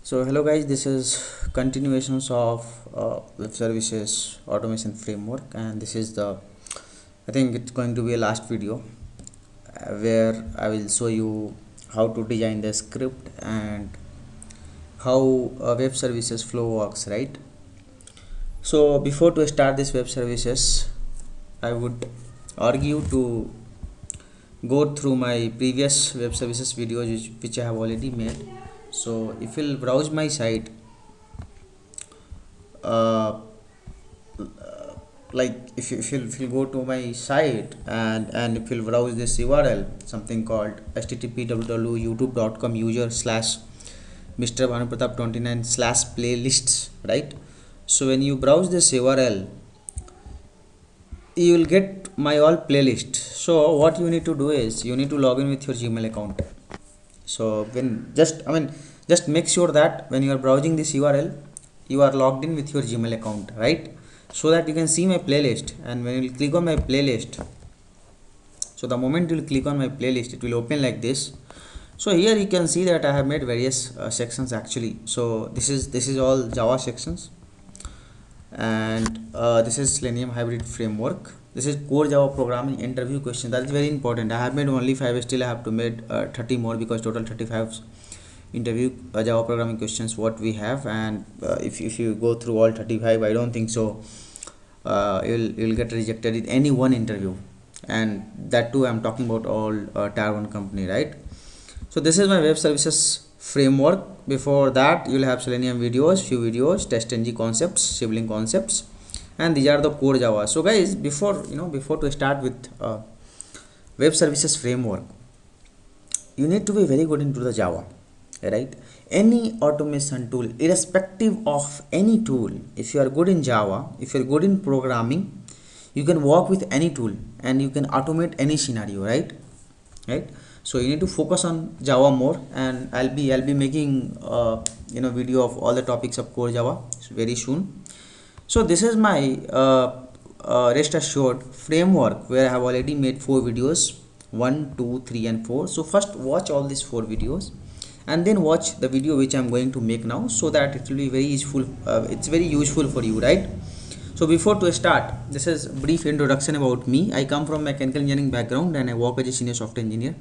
So hello guys, this is continuations of web services automation framework, and this is the I think it's going to be a last video where I will show you how to design the script and how web services flow works, right? So before to start this web services, I would argue to go through my previous web services videos which I have already made. So if you'll browse my site, uh, like if you go to my site and if you'll browse this URL, something called http://youtube.com user/Mr. Bhanupratap 29/playlists, right? So when you browse this URL, you will get my all playlist. So what you need to do is you need to log in with your Gmail account. So when just make sure that when you are browsing this URL, you are logged in with your Gmail account, right? So that you can see my playlist. And when you click on my playlist, so the moment you click on my playlist, it will open like this. So here you can see that I have made various sections actually. So this is all Java sections, and this is Selenium hybrid framework. This is core Java programming interview question. That is very important. I have made only 5, still I have to make 30 more, because total 35 interview Java programming questions what we have. And if you go through all 35, I don't think so you'll get rejected in any one interview, and that too I'm talking about all tier 1 company, right? So this is my web services framework. Before that, you'll have Selenium videos, few videos, TestNG concepts, sibling concepts, and these are the core Java. So guys, before to start with web services framework, you need to be very good into the Java, right? Any automation tool, irrespective of any tool, if you are good in Java, if you're good in programming, you can work with any tool and you can automate any scenario, right? So you need to focus on Java more, and I'll be making video of all the topics of core Java very soon. So this is my rest assured framework, where I have already made 4 videos, 1, 2, 3 and 4. So first watch all these 4 videos and then watch the video which I'm going to make now, so that it will be very useful. It's very useful for you, right? So before to start, this is a brief introduction about me. I come from mechanical engineering background and I work as a senior software engineer.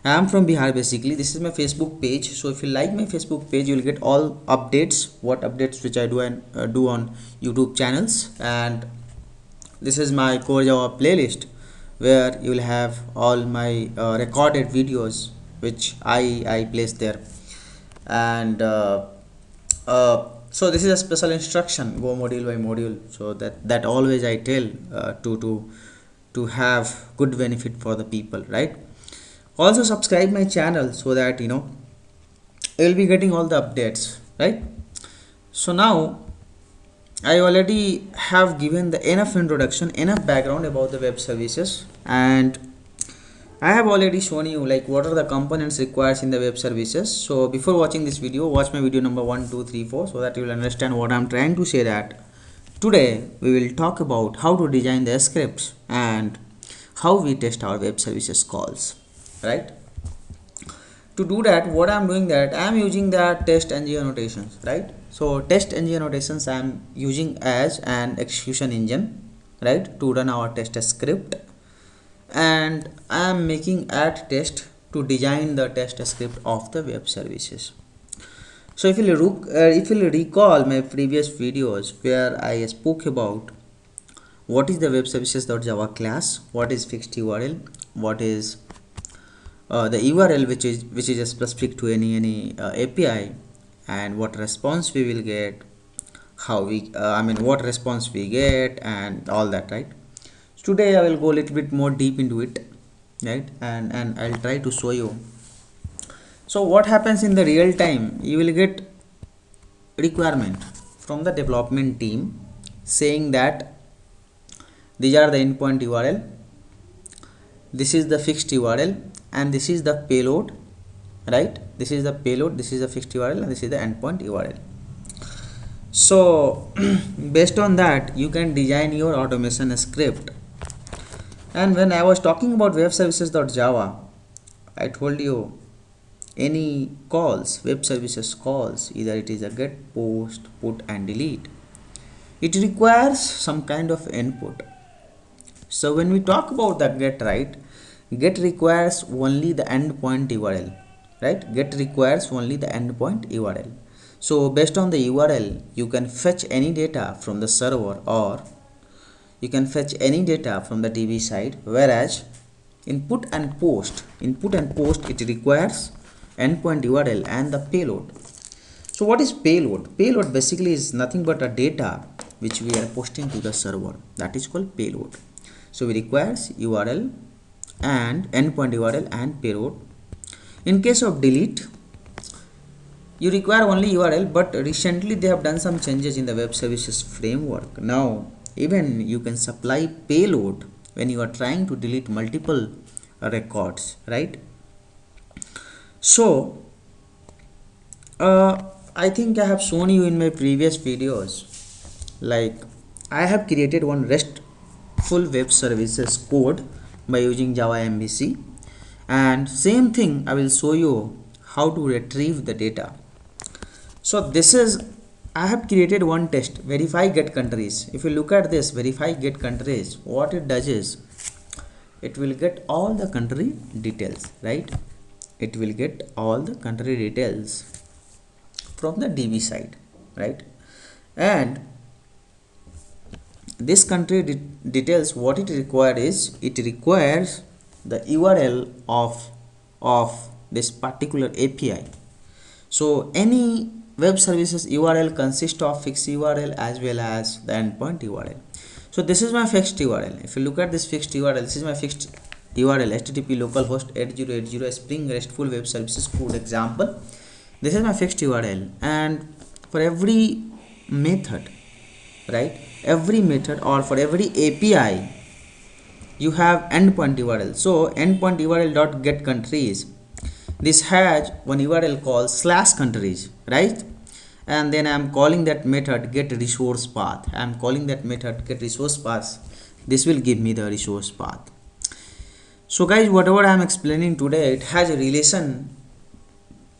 I am from Bihar basically. This is my Facebook page. So if you like my Facebook page, you will get all updates, what updates which I do and do on YouTube channels. And this is my core Java playlist, where you will have all my recorded videos which I place there. And so this is a special instruction, go module by module, so that always I tell to have good benefit for the people, right? Also subscribe my channel, so that you will be getting all the updates, right? So now I already have given the enough introduction, enough background about the web services, and I have already shown you like what are the components required in the web services. So before watching this video, watch my video number 1, 2, 3, 4, so that you will understand what I am trying to say. That today we will talk about how to design the scripts and how we test our web services calls, right? To do that, what I am doing, that I am using the TestNG annotations, right? So TestNG annotations I am using as an execution engine, right, to run our test script. And I am making add test to design the test script of the web services. So if you recall my previous videos, where I spoke about what is the web services.java class, what is fixed URL, what is the URL which is specific to any API, and what response we will get, how we what response we get, and all that, right? Today I will go a little bit more deep into it, right? And I'll try to show you. So what happens in the real time, you will get requirement from the development team saying that these are the endpoint URL, this is the fixed URL, and this is the payload, right? This is the payload, this is the fixed URL, and this is the endpoint URL. So based on that, you can design your automation script. And when I was talking about web services.java, I told you any calls, web services calls, either it is a get, post, put and delete, it requires some kind of input. So when we talk about the get, right, get requires only the endpoint URL, right? Get requires only the endpoint URL. So based on the URL, you can fetch any data from the server or you can fetch any data from the DB side, whereas input and post it requires endpoint URL and the payload. So what is payload? Payload basically is nothing but a data which we are posting to the server, that is called payload. So we requires URL and endpoint URL and payload. In case of delete, you require only URL, but recently they have done some changes in the web services framework. Now even you can supply payload when you are trying to delete multiple records, right? So I think I have shown you in my previous videos, like I have created one RESTful web services code by using Java MVC, and same thing I will show you how to retrieve the data. So this is, I have created one test, verify get countries. If you look at this verify get countries, what it does is it will get all the country details, right? It will get all the country details from the DB side, right? And this country details, what it requires is it requires the URL of this particular API. So any web services URL consists of fixed URL as well as the endpoint URL. So this is my fixed URL. If you look at this fixed URL, this is my fixed URL, http localhost 8080 Spring RESTful web services code example. This is my fixed URL, and for every method, right, every method or for every API you have endpoint URL. So endpoint URL dot get countries, this has one URL called /countries, right? And then I am calling that method get resource path. I am calling that method get resource path. This will give me the resource path. So guys, whatever I am explaining today, it has a relation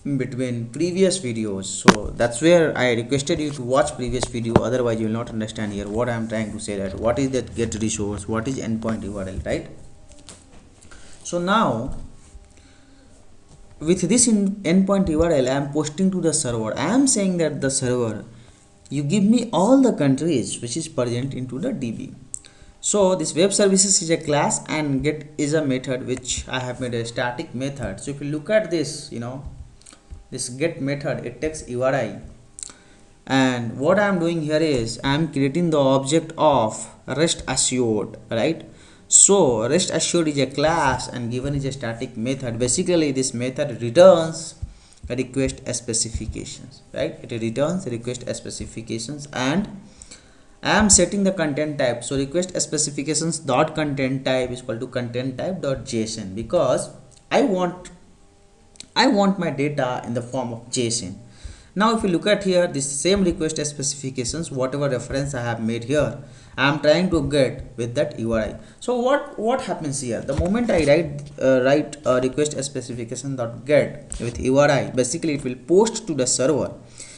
between previous videos. So that's where I requested you to watch previous video, otherwise you will not understand here what I am trying to say, that what is that get resource, what is endpoint URL, right? So now with this endpoint URL I am posting to the server. I am saying that the server, you give me all the countries which is present into the DB. So this web services is a class and get is a method which I have made a static method. So if you look at this, you know, this get method, it takes URI, and what I am doing here is I am creating the object of rest assured, right? So rest assured is a class and given is a static method. Basically this method returns a request specifications, right? It returns request specifications, and I am setting the content type. So request specifications dot content type is equal to content type dot JSON, because I want my data in the form of JSON. Now if you look at here, this same request specifications, whatever reference I have made here, I am trying to get with that URI. So what happens here? The moment I write a request specification dot get with URI, basically it will post to the server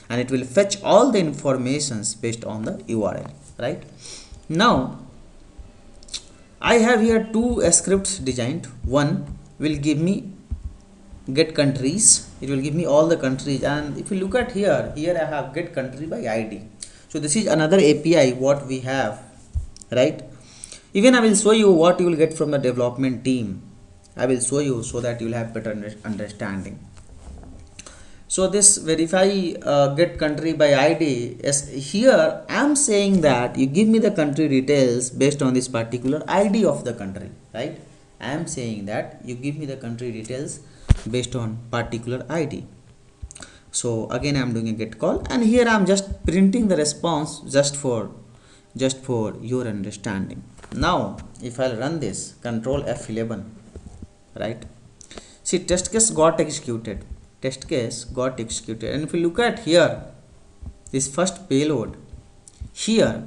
and it will fetch all the informations based on the URL, right? Now I have here two scripts designed. One will give me get countries, it will give me all the countries, and if you look at here I have get country by ID. So this is another API what we have, right? Even I will show you what you will get from the development team. I will show you so that you will have better understanding. So this verify get country by ID is here I am saying that you give me the country details based on this particular ID of the country, right? I am saying that you give me the country details based on particular ID. So again I am doing a get call, and here I am just printing the response just for your understanding. Now if I run this, control F11, right? See, test case got executed, and if you look at here this first payload, here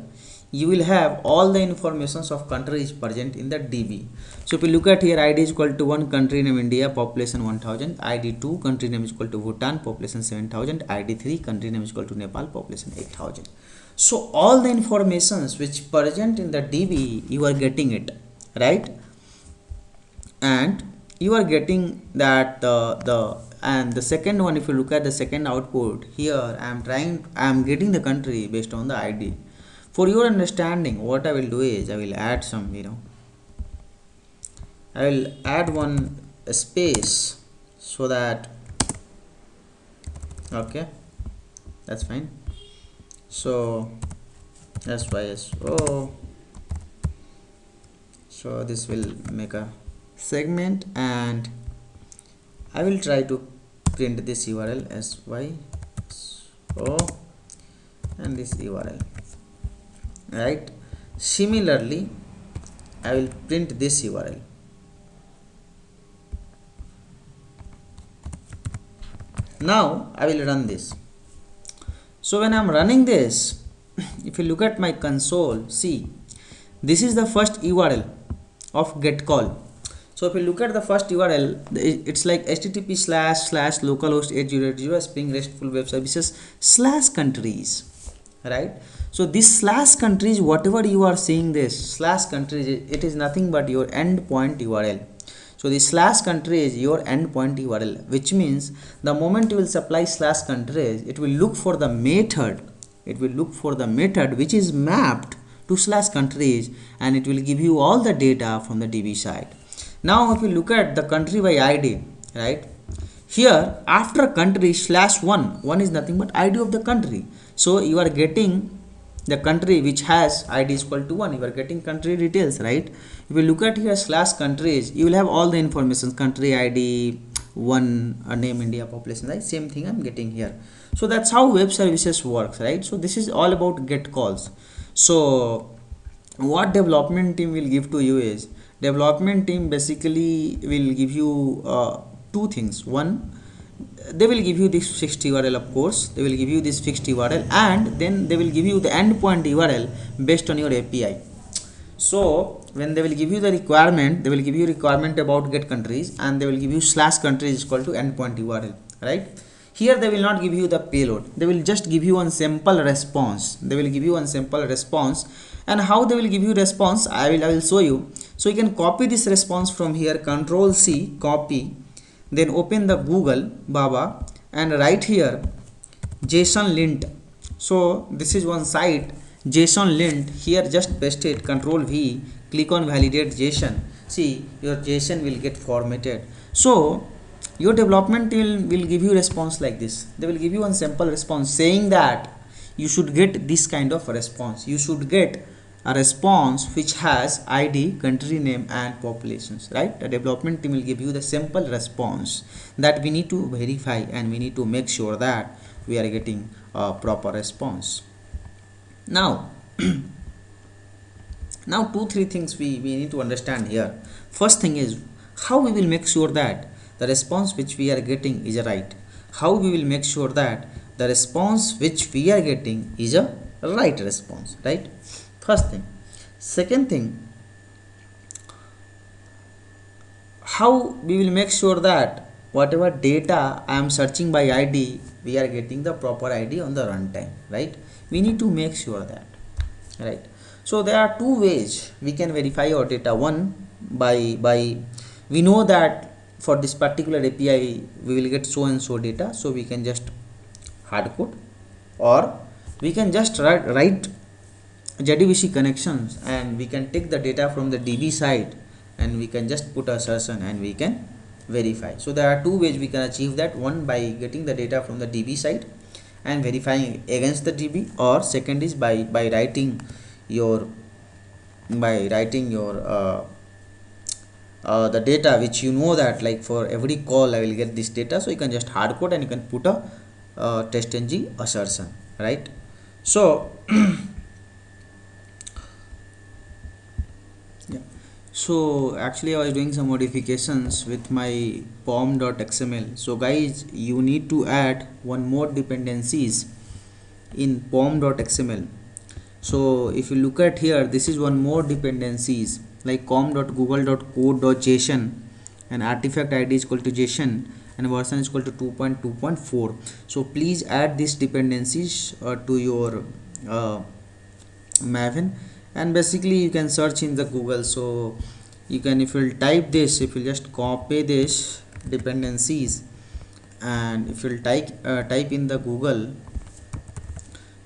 you will have all the informations of country is present in the DB. So if you look at here, ID is equal to 1, country name India, population 1000, ID 2, country name is equal to Bhutan, population 7000, ID 3, country name is equal to Nepal, population 8000. So all the informations which present in the DB, you are getting it, right? And you are getting that and the second one, if you look at the second output here, I am getting the country based on the ID. For your understanding, what I will do is I will add some, I will add one space so that, okay, that's fine. So SYSO, so this will make a segment, and I will try to print this URL SYSO and this URL, right? Similarly, I will print this URL. Now I will run this. So when I am running this, if you look at my console, see, this is the first URL of get call. So if you look at the first URL, it's like http://localhost 8080 Spring RESTful web services /countries, right? So this /countries, whatever you are seeing this /countries, it is nothing but your endpoint URL. So the /country is your endpoint URL, which means the moment you will supply /countries, it will look for the method. It will look for the method which is mapped to /countries, and it will give you all the data from the DB side. Now if you look at the country by ID, right? Here after country /1 is nothing but ID of the country. So you are getting the country which has ID is equal to 1. You are getting country details, right? If you look at here /countries, you will have all the information, country ID 1, name India, population, right? Same thing I'm getting here. So that's how web services works, right? So this is all about get calls. So what development team will give to you is, development team basically will give you two things. One, they will give you this fixed URL, of course, they will give you this fixed URL, and then they will give you the endpoint URL based on your API. So when they will give you the requirement, they will give you requirement about get countries, and they will give you /countries is equal to endpoint URL, right? Here they will not give you the payload, they will just give you one simple response. They will give you one simple response, and how they will give you response, I will show you. So you can copy this response from here, Control C, copy, then open the Google Baba and write here JSON lint. So this is one site, JSON lint. Here just paste it, Control V, click on validate JSON. See, your JSON will get formatted. So your development team will give you response like this. They will give you one simple response saying that you should get this kind of response. You should get a response which has ID, country name and populations, right? The development team will give you the simple response that we need to verify, and we need to make sure that we are getting a proper response. Now now 2-3 things we need to understand here. First thing is how we will make sure that the response which we are getting is right. How we will make sure that the response which we are getting is a right response, right? First thing. Second thing, how we will make sure that whatever data I am searching by ID, we are getting the proper ID on the runtime, right? We need to make sure that, right? So there are two ways we can verify our data. One, by we know that for this particular API we will get so and so data, so we can just hard code, or we can just write JDBC connections, and we can take the data from the DB side and we can just put assertion and we can verify. So there are two ways we can achieve that. One, by getting the data from the DB side and verifying against the DB, or second is by writing your the data which you know that like for every call I will get this data, so you can just hard code and you can put a testng assertion, right? So yeah, so actually I was doing some modifications with my pom.xml. So guys, you need to add one more dependencies in pom.xml. So if you look at here, this is one more dependencies like com.google.code.json and artifact id is equal to json and version is equal to 2.2.4. so please add these dependencies to your Maven, and basically you can search in the Google. So you can, if you'll type this, if you just copy this dependencies and if you'll type in the Google,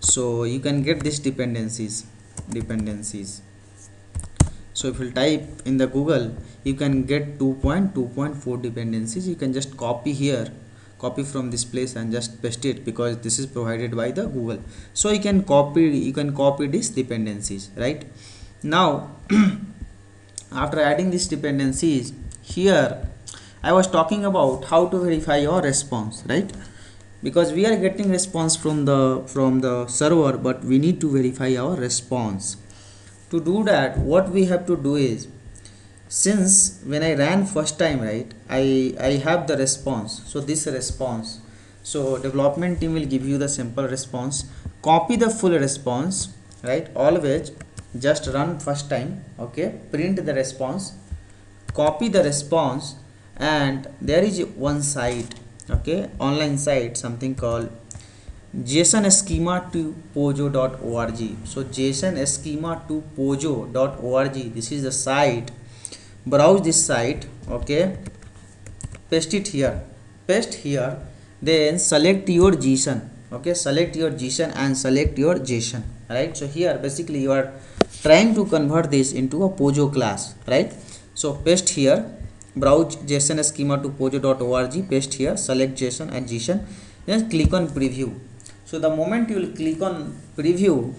so you can get this dependencies. So if you type in the Google, you can get 2.2.4 dependencies. You can just copy here, copy from this place and just paste it, because this is provided by the Google. So you can copy these dependencies, right? Now after adding these dependencies here, I was talking about how to verify your response, right? Because we are getting response from the server, but we need to verify our response. To do that, what we have to do is, since when I ran first time, right, I have the response. So this response, so development team will give you the simple response. Copy the full response, right? Always just run first time, okay, print the response, copy the response, and there is one site, okay, online site, something called JSON schema to pojo.org. So JSON schema to pojo.org, this is the site. Browse this site, okay, paste it here, then select your JSON, okay, select your JSON and select your JSON, right? So here basically you are trying to convert this into a pojo class, right? So paste here, browse JSON schema to pojo.org, paste here, select JSON and JSON, then click on preview. So the moment you will click on preview,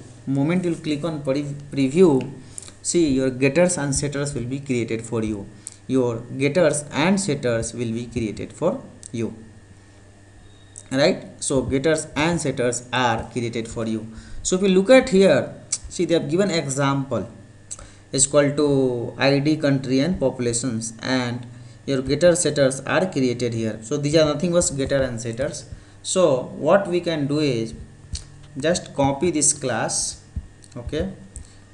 see your getters and setters will be created for you. Your getters and setters will be created for you, right? So getters and setters are created for you. So if you look at here, see they have given example is equal to ID, country and populations, and your getter setters are created here. So these are nothing but getter and setters. So what we can do is just copy this class, okay,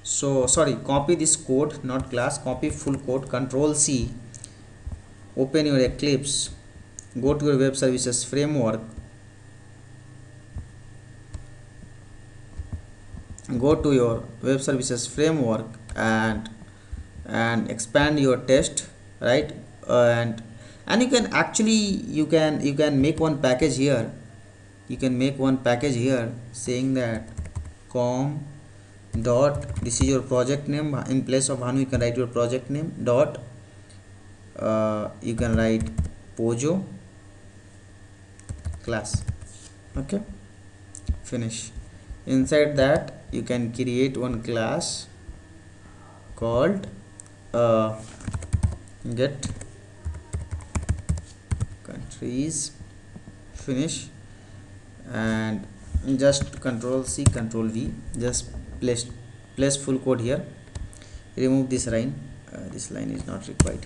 so sorry, copy this code, not class, copy full code, Control C, open your Eclipse, go to your web services framework, and expand your test, right? And you can actually you can make one package here. Saying that com dot, this is your project name. In place of Bhanu, you can write your project name dot, you can write pojo class, okay, finish. Inside that you can create one class called get countries, finish, and just Control C, Control V, just place full code here, remove this line, this line is not required.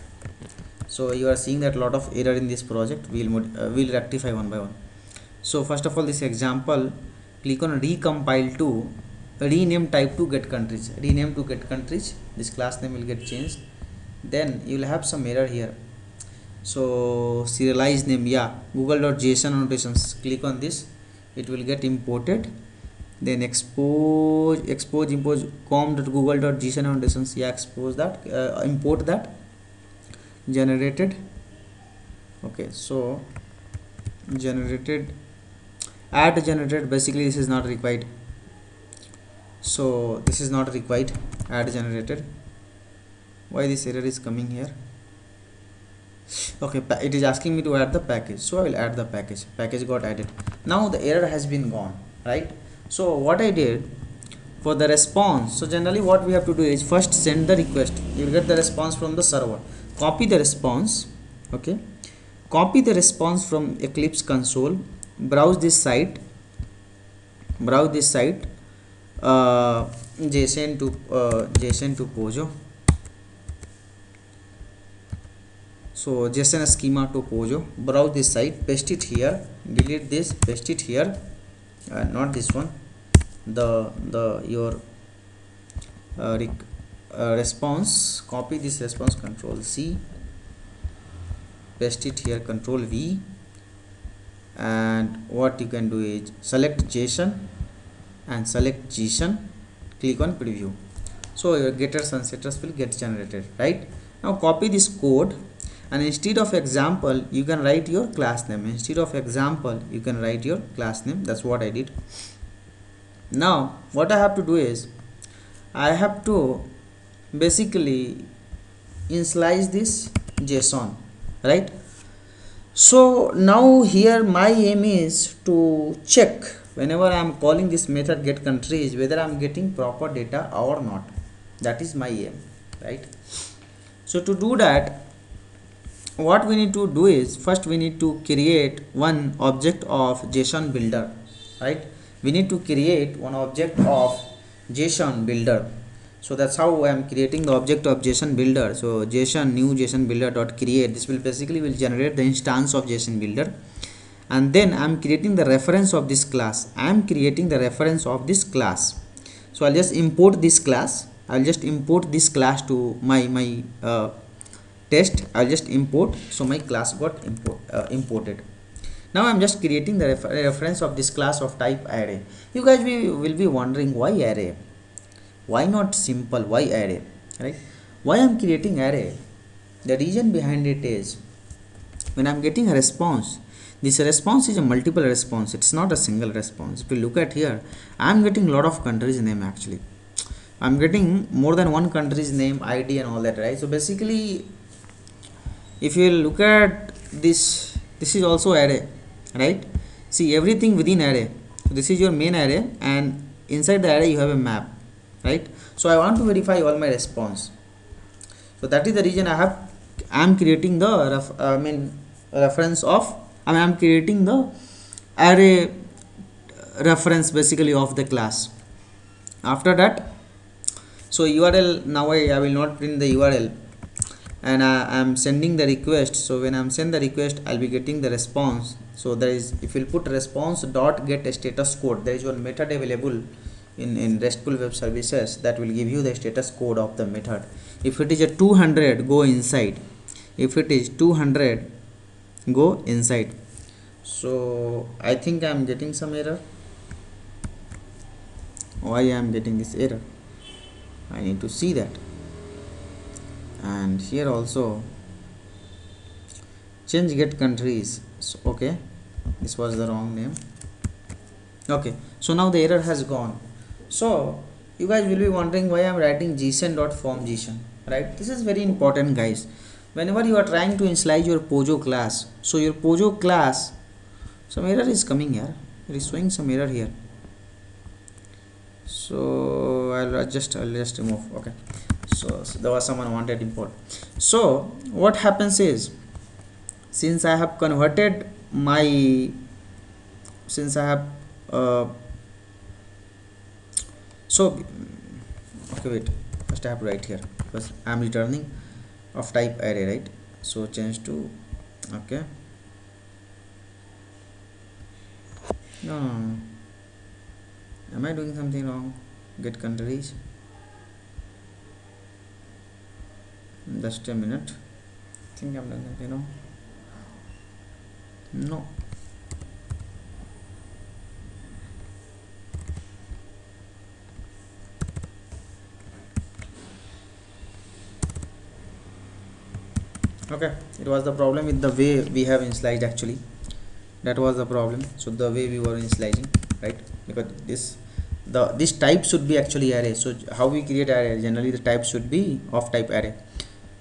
So you are seeing that a lot of error in this project. We'll rectify one by one. So first of all, this example, click on recompile to rename type to get countries, this class name will get changed. Then you will have some error here. So serialized name, yeah, google.json annotations, click on this, it will get imported. Then import com.google.json annotations, yeah, import that, generated, okay, so generated, add generated, basically this is not required, so this is not required, add generated. Why this error is coming here? Okay, it is asking me to add the package, so I will add the package got added. Now the error has been gone, right? So what I did for the response, so generally what we have to do is first send the request, you will get the response from the server, copy the response, okay, copy the response from Eclipse console, browse this site, JSON to pojo, so JSON schema to pojo, browse this site, paste it here, delete this, paste it here, not this one, your response, copy this response, control C, paste it here, control V, and what you can do is select JSON and select JSON, click on preview. So your getters and setters will get generated, right? Now copy this code, and instead of example you can write your class name. Instead of example you can write your class name. That's what I did. Now what I have to do is I have to basically initialize this JSON, right? So now here my aim is to check whenever I am calling this method get countries whether I am getting proper data or not. That is my aim, right? So to do that, what we need to do is first we need to create one object of JSON builder, right? We need to create one object of JSON builder. So that's how I am creating the object of JSON builder. So JSON new JSON builder dot create, this will basically will generate the instance of JSON builder, and then I am creating the reference of this class. I am creating the reference of this class. So I'll just import this class. I'll just import this class to my test. I'll just import, so my class got imported. Now I'm just creating the reference of this class of type array. You guys will be wondering why array, why not simple, why array, right? Why I'm creating array? The reason behind it is when I'm getting a response, this response is a multiple response, it's not a single response. If you look at here, I'm getting a lot of countries name. Actually I'm getting more than one country's name, ID and all that, right? So basically if you look at this, this is also array, right? See everything within array. So this is your main array, and inside the array you have a map, right? So I want to verify all my response. So that is the reason I'm creating the reference of, I'm creating the array reference basically of the class. After that, so URL, now I will not print the URL, and I am sending the request. So when I'm send the request, I'll be getting the response. So there is, if you'll put response dot get status code, there is one method available in RESTful web services that will give you the status code of the method. If it is a 200, go inside. If it is 200, go inside. So I think I'm getting some error. Why I'm getting this error? I need to see that. And here also change get countries. So okay, this was the wrong name. Okay, so now the error has gone. So you guys will be wondering why I'm writing json.form JSON, right? This is very important, guys. Whenever you are trying to initialize your Pojo class, so your Pojo class, some error is coming here. It is showing some error here. So I'll just remove. Okay, so there was someone wanted import. So what happens is, since I have converted my, since I have so okay, wait, first I have to write here because I am returning of type array, right? So change to, okay, no, am I doing something wrong? Get countries, just a minute, I think I'm doing something wrong. No, okay, it was the problem with the way we have initialized. Actually that was the problem. So the way we were initializing, right? Because this type should be actually array. So how we create array, generally the type should be of type array.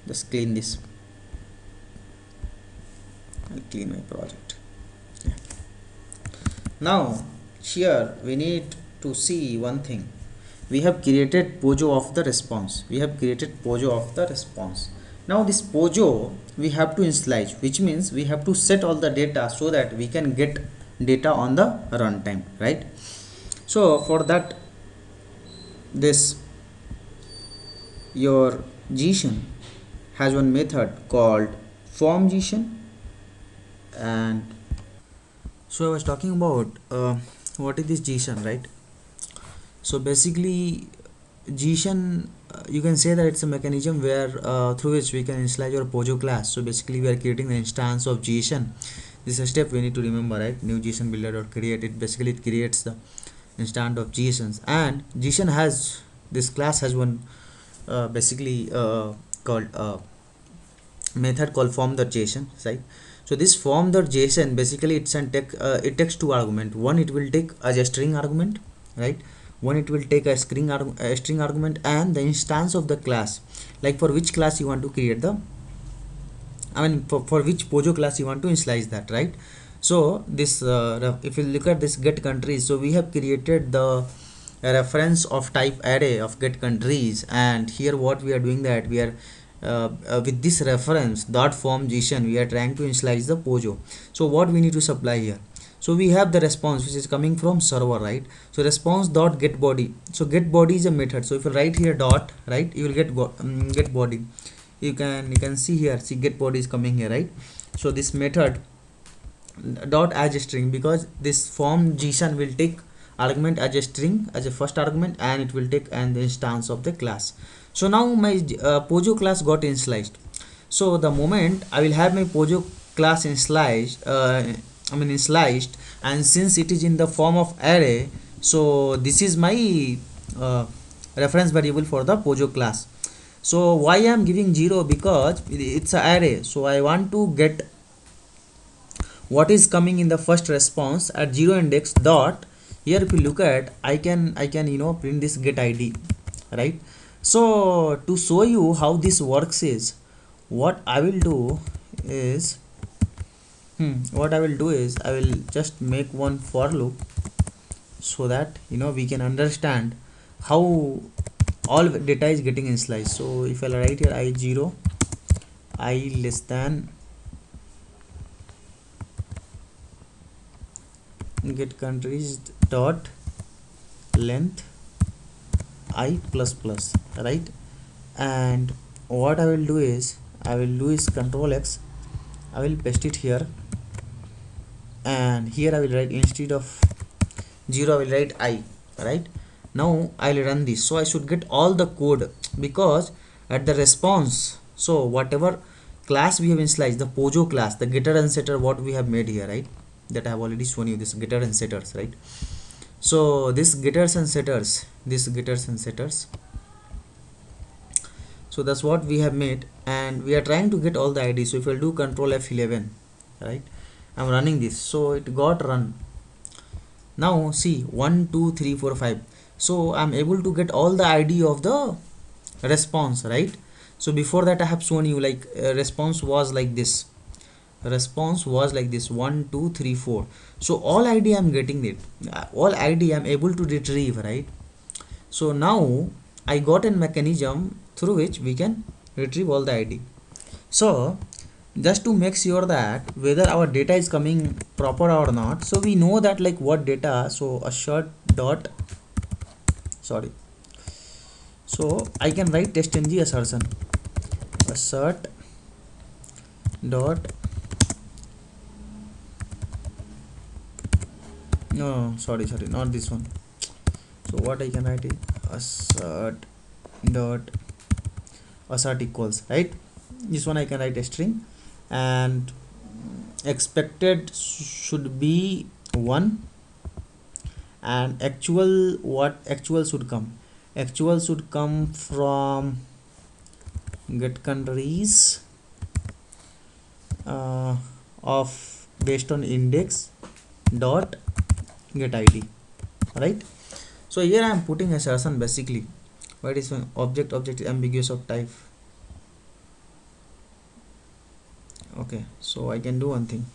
Just clean this. I'll clean my project. Yeah. Now here we need to see one thing. We have created Pojo of the response. We have created Pojo of the response. Now this Pojo we have to initialize, which means we have to set all the data so that we can get data on the runtime, right? So for that, this your JSON has one method called form JSON. And so I was talking about what is this JSON, right? So basically JSON, you can say that it's a mechanism where through which we can initialize your POJO class. So basically we are creating the instance of JSON. This is a step we need to remember, right? New JSON builder dot create, it basically it creates the instance of JSONs, and JSON has this class has one basically called method called form.json, right? So this form.json basically it's an it takes two argument. One, it will take as a string argument, right? One, it will take a string argument and the instance of the class, like for which class you want to create the, I mean for which POJO class you want to initialize that, right? So this if you look at this get countries, so we have created the reference of type array of get countries, and here what we are doing that we are with this reference dot form JSON we are trying to initialize the POJO. So what we need to supply here, so we have the response which is coming from server, right? So response dot get body, so get body is a method. So if you write here dot, right, you will get body. You can see here, see get body is coming here, right? So this method dot as a string, because this form JSON will take argument as a string as a first argument, and it will take an instance of the class. So now my POJO class got initialized. So the moment I will have my POJO class initialized, initialized, and since it is in the form of array, so this is my reference variable for the POJO class. So why I am giving 0, because it's an array, so I want to get what is coming in the first response at 0 index dot. Here if you look at, I can print this get id, right? So to show you how this works is, what I will do is I will just make one for loop, so that we can understand how all data is getting initialized. So if I write here I0, I less than get countries dot length I plus plus, right? And what I will do is control X, I will paste it here, and here I will write instead of 0 I will write I, right? Now I'll run this, so I should get all the code, because at the response, so whatever class we have initialized, the POJO class, the getter and setter what we have made here, right, that I have already shown you, this getter and setters, right? So this getters and setters, so that's what we have made, and we are trying to get all the IDs. So if I do control F11, right, I'm running this, so it got run. Now see 1 2 3 4 5, so I'm able to get all the ID of the response, right? So before that I have shown you like response was like this, 1 2 3 4. So all ID I'm getting it, all ID I'm able to retrieve, right? So now I got a mechanism through which we can retrieve all the ID. So just to make sure that whether our data is coming proper or not, so we know that like what data, so assert dot, sorry, so I can write testng assertion, assert dot, no sorry not this one. So what I can write is assert dot assert equals, right? This one I can write a string, and expected should be 1, and actual, what actual should come, actual should come from get countries of based on index dot get id, right? So here I am putting assertion basically. What is one object is ambiguous of type. Okay, so I can do one thing,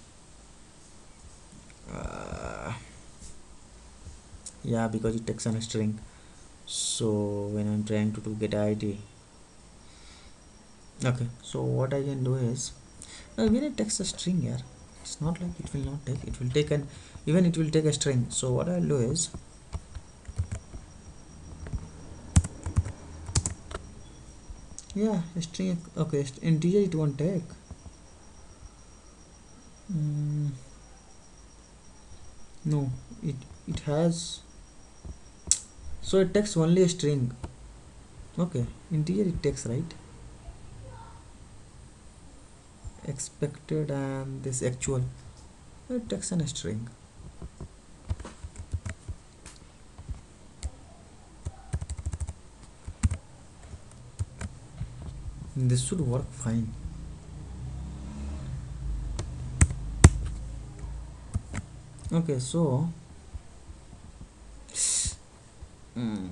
yeah, because it takes a string, so when I'm trying to do get id, okay, so what I can do is, when it takes a string here, it's not like it will not take, it will take an, even it will take a string. So what I'll do is, yeah, a string, okay, integer it won't take. No, it has, so it takes only a string. Okay, integer it takes, right? Expected and this actual, it takes an string. This should work fine. Okay, so mm,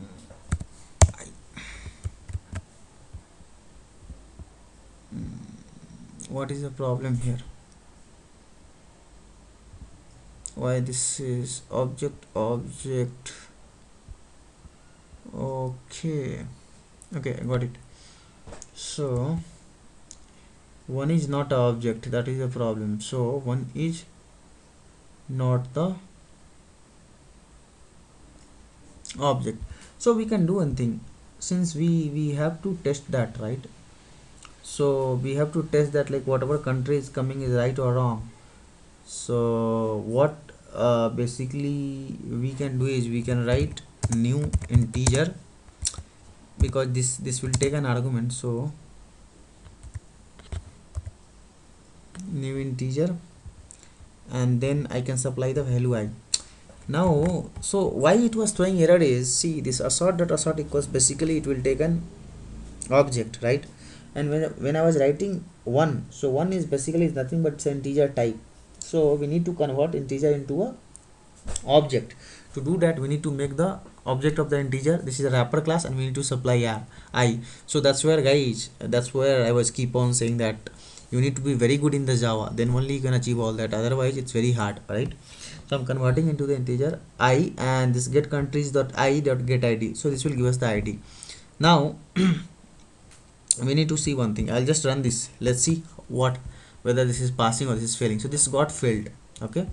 what is the problem here? Why this is object? Okay, okay, I got it. So one is not a object, that is a problem. So one is not the object. So we can do one thing, since we have to test that, right? So we have to test that, like whatever country is coming is right or wrong. So what basically we can do is we can write new integer, because this will take an argument. So new integer, and then I can supply the value I. Now, so why it was throwing error is, see, this assert dot assert equals, basically it will take an object, right? And when I was writing one, so one is basically is nothing but it's an integer type. So we need to convert integer into a object. To do that, we need to make the object of the integer, this is a wrapper class, and we need to supply I. So that's where, guys, that's where I was keep on saying that you need to be very good in the Java, then only you can achieve all that, otherwise it's very hard, right? So I'm converting into the integer I, and this get countries dot I dot get ID, so this will give us the ID. Now we need to see one thing. I'll just run this, let's see whether this is passing or this is failing. So this got failed. Okay,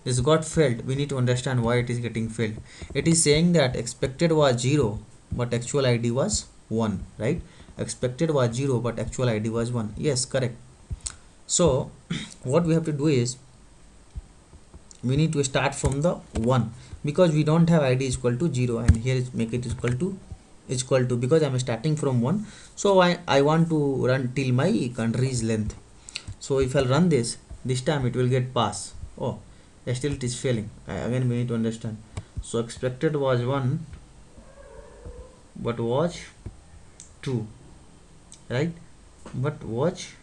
this got failed. We need to understand why it is getting failed. It is saying that expected was 0 but actual ID was 1, right? Expected was 0 but actual ID was 1. Yes, correct. So what we have to do is we need to start from the 1, because we don't have ID is equal to 0, and here is make it equal to, because I'm starting from 1. So I want to run till my country's length. So if I'll run this time, it will get pass. Oh, still it is failing. Again we need to understand. So expected was 1 but was 2, right? But was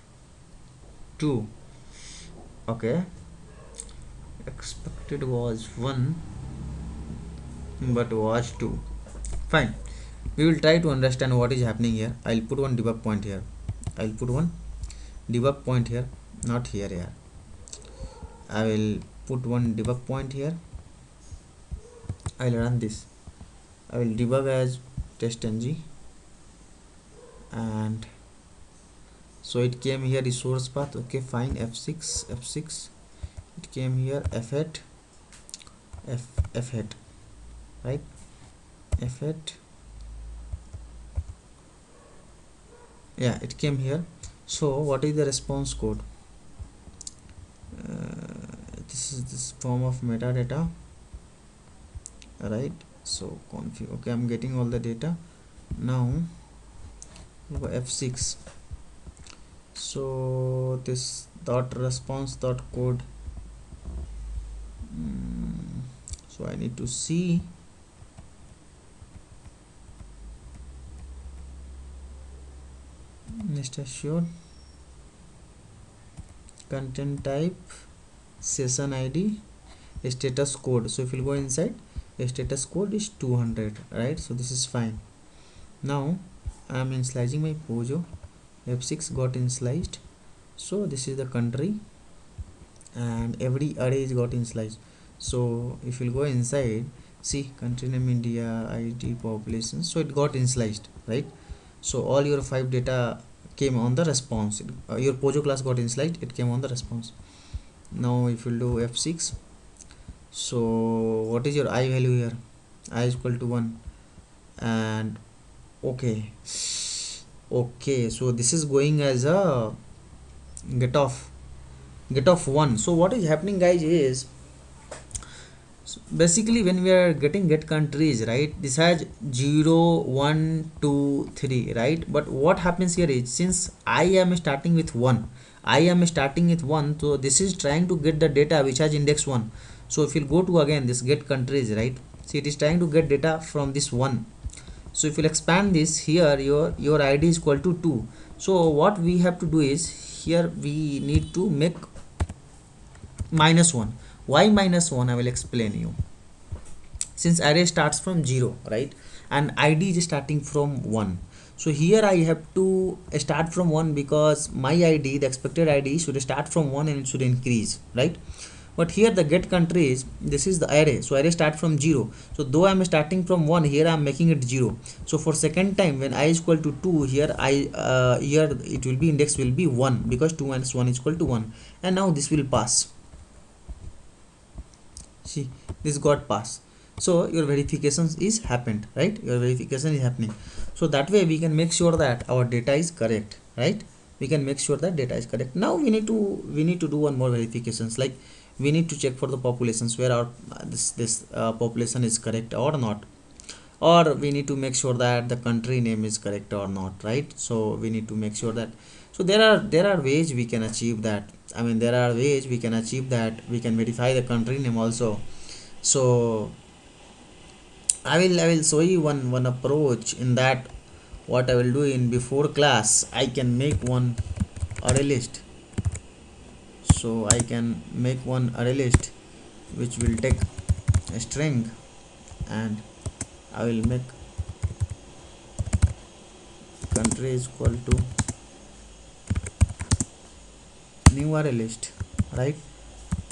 2. Okay, expected was 1 but was 2. Fine, we will try to understand what is happening here. I'll put one debug point here. I'll put one debug point here, not here. Yeah, I will put one debug point here. I'll run this. I will debug as testng, and so it came here resource path. Okay, fine. F6 it came here f8 f8, right? F8, yeah, it came here. So what is the response code? This is this form of metadata, right? So config. Okay, I'm getting all the data now. F6, so this dot response dot code. So I need to see next assured content type session ID status code. So if you go inside, the status code is 200, right? So this is fine. Now I am initializing my Pojo. F6 got initialized. So this is the country, and every array is got initialized. So if you go inside, see country name India, ID, population, so it got initialized, right? So all your 5 data came on the response. Your Pojo class got initialized, it came on the response. Now if you do F6, so what is your I value here? I is equal to 1, and okay, so this is going as a get off 1. So what is happening, guys, is, Basically when we are getting get countries, right, this has 0 1 2 3, right, but what happens here is since I am starting with 1, I am starting with 1, so this is trying to get the data which has index 1. So if you go to again this get countries, right, see it is trying to get data from this 1. So if you expand this here, your id is equal to 2. So what we have to do is here we need to make -1. Why -1? I will explain you. Since array starts from 0, right, and id is starting from 1, so here I have to start from 1 because my id, the expected id, should start from 1 and it should increase, right? But here the get country is, this is the array, so array start from 0. So though I'm starting from 1, here I'm making it 0. So for second time when I is equal to 2, here here it will be index will be 1 because 2 minus 1 is equal to 1. And now this will pass. See, this got passed. So your verifications is happened, right? Your verification is happening. So that way we can make sure that our data is correct, right? We can make sure that data is correct. Now we need to do one more verifications, like we need to check for the populations where our this population is correct or not, or we need to make sure that the country name is correct or not, right? So we need to make sure that, so there are ways we can achieve that. I mean, there are ways we can achieve that. We can verify the country name also. So I will show you one approach in that. What I will do in before class, I can make one array list. So I can make one array list which will take a string, and I will make country is equal to new array list, right,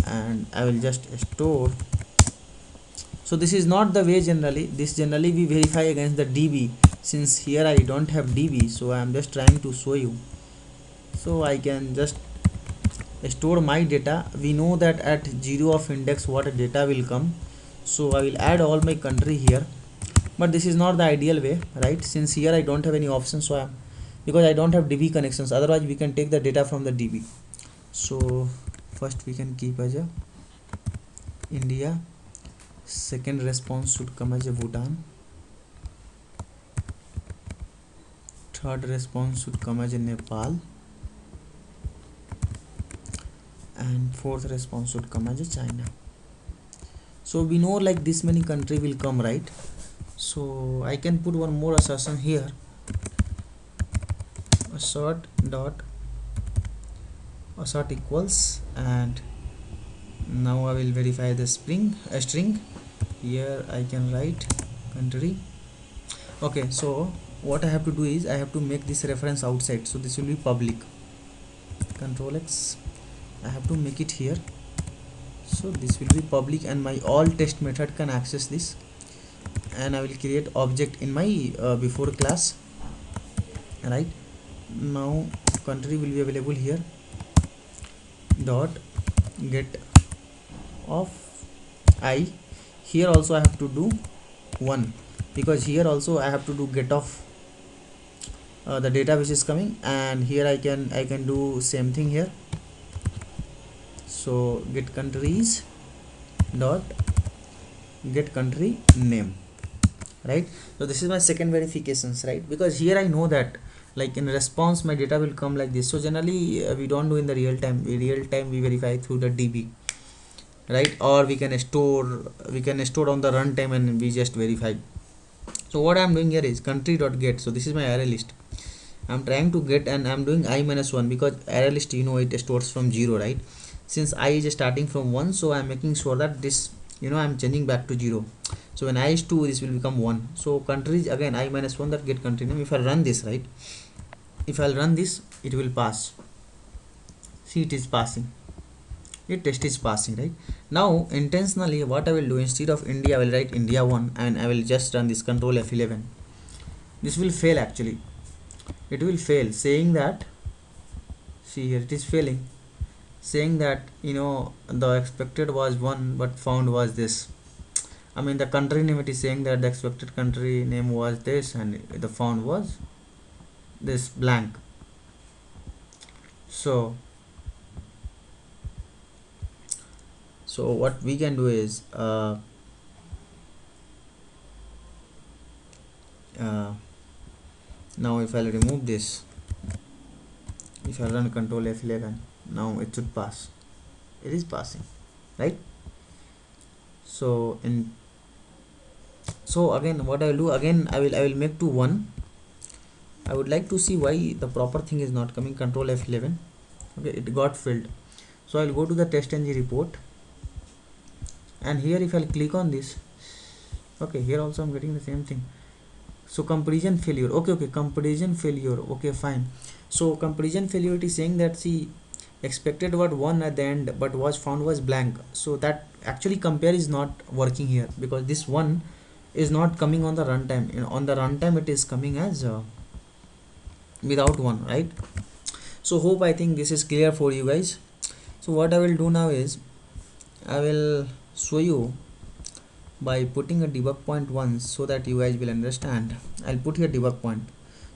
and I will just store. So this is not the way generally. This generally we verify against the db. Since here I don't have db, so I am just trying to show you. So I can just store my data. We know that at 0 of index what data will come. So I will add all my country here, but this is not the ideal way, right? Since here I don't have any options, so because I don't have db connections, otherwise we can take the data from the db. So first we can keep as a India, second response should come as a Bhutan, third response should come as a Nepal, and fourth response should come as a China. So we know like this many country will come, right? So I can put one more assertion here, assert equals, and now I will verify the string. Here I can write country. Okay, so what I have to do is I have to make this reference outside, so this will be public. Control X, I have to make it here, so this will be public, and my all test method can access this, and I will create object in my before class, right? Now country will be available here, dot get of I. Here also I have to do 1 because here also I have to do get of the data which is coming, and here I can do same thing here. So get countries dot get country name, right? So this is my second verifications, right? Because here I know that like in response my data will come like this. So generally we don't do in the real time. In real time we verify through the db, right? Or we can store on the runtime and we just verify. So what I'm doing here is country.get. So this is my array list. I'm trying to get, and I'm doing I-1 because array list, you know, it stores from 0, right? Since I is starting from 1, so I'm making sure that this, you know, I'm changing back to 0. So when I is 2, this will become 1. So countries again I-1 that get country name. If I run this, right, if I'll run this, it will pass. See, it is passing. Your test is passing, right? Now intentionally what I will do, instead of India I will write India 1, and I will just run this control F11. This will fail actually. It will fail, saying that, see here it is failing, saying that, you know, the expected was 1 but found was this. I mean the country name, it is saying that the expected country name was this and the found was this blank. So what we can do is now if I'll remove this, if I run control F11, now it should pass. It is passing, right? So again what I will do, again I will make to 1. I would like to see why the proper thing is not coming. Control F11. Okay, it got filled. So I'll go to the TestNG report, and here if I'll click on this, okay, here also I'm getting the same thing. So comparison failure. Okay, comparison failure. Okay, fine. So comparison failure, it is saying that see, expected what 1 at the end but was found was blank. So that actually compare is not working here, because this 1 is not coming on the runtime. On the runtime it is coming as without 1, right? So hope I think this is clear for you guys. So what I will do now is I will show you by putting a debug point once, so that you guys will understand. I'll put here debug point.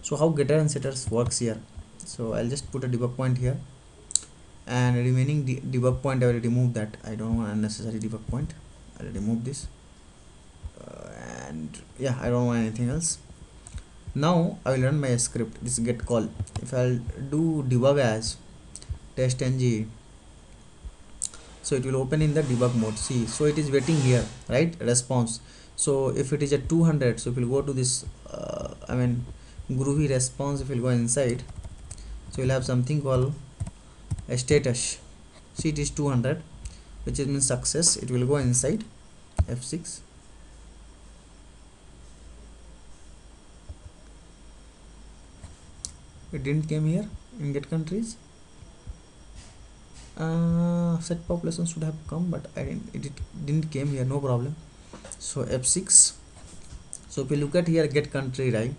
So how getter and setters works here. So I'll just put a debug point here, and remaining debug point I will remove that. I don't want unnecessary debug point. I'll remove this, and yeah, I don't want anything else. Now I will run my script, this get call. If I'll do debug as testng, so it will open in the debug mode. See, so it is waiting here, right? Response. So if it is at 200, so if we go to this Groovy response, if we'll go inside, so you'll have something called a status. See, it is 200, which means success. It will go inside F6. It didn't came here in get countries. Set population should have come, but it didn't came here, no problem. So F6. So if you look at here, get country, right?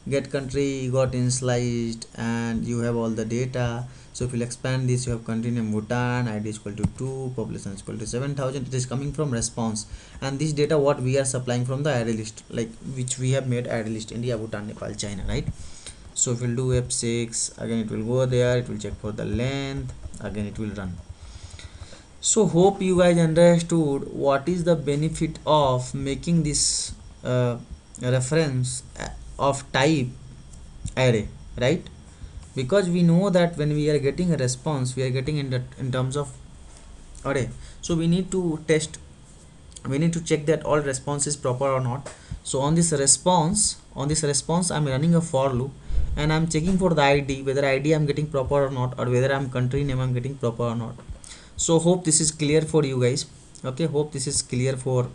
Get country got initialized, and you have all the data. So if you expand this, you have country name Bhutan, ID is equal to 2, population is equal to 7,000. It is coming from response, and this data what we are supplying from the array list, like which we have made array list: India, Bhutan, Nepal, China, right? So if we'll do F6, again it will go there, it will check for the length, again it will run. So hope you guys understood what is the benefit of making this reference of type array, right? Because we know that when we are getting a response, we are getting in terms of array. So we need to test, we need to check that all response is proper or not. So on this response I'm running a for loop, and I'm checking for the ID, whether ID I'm getting proper or not, or whether I'm country name I'm getting proper or not. So hope this is clear for you guys. Okay, hope this is clear for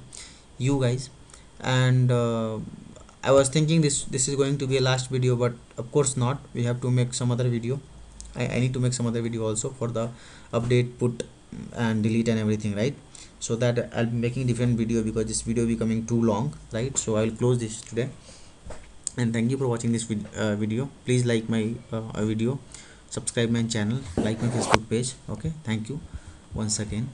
you guys. And I was thinking this is going to be a last video, but of course not. We have to make some other video. I need to make some other video also for the update, put and delete and everything, right? So that I'll be making different video, because this video will be becoming too long, right? So I'll close this today, and thank you for watching this video. Please like my video, subscribe my channel, like my Facebook page. Okay, thank you once again.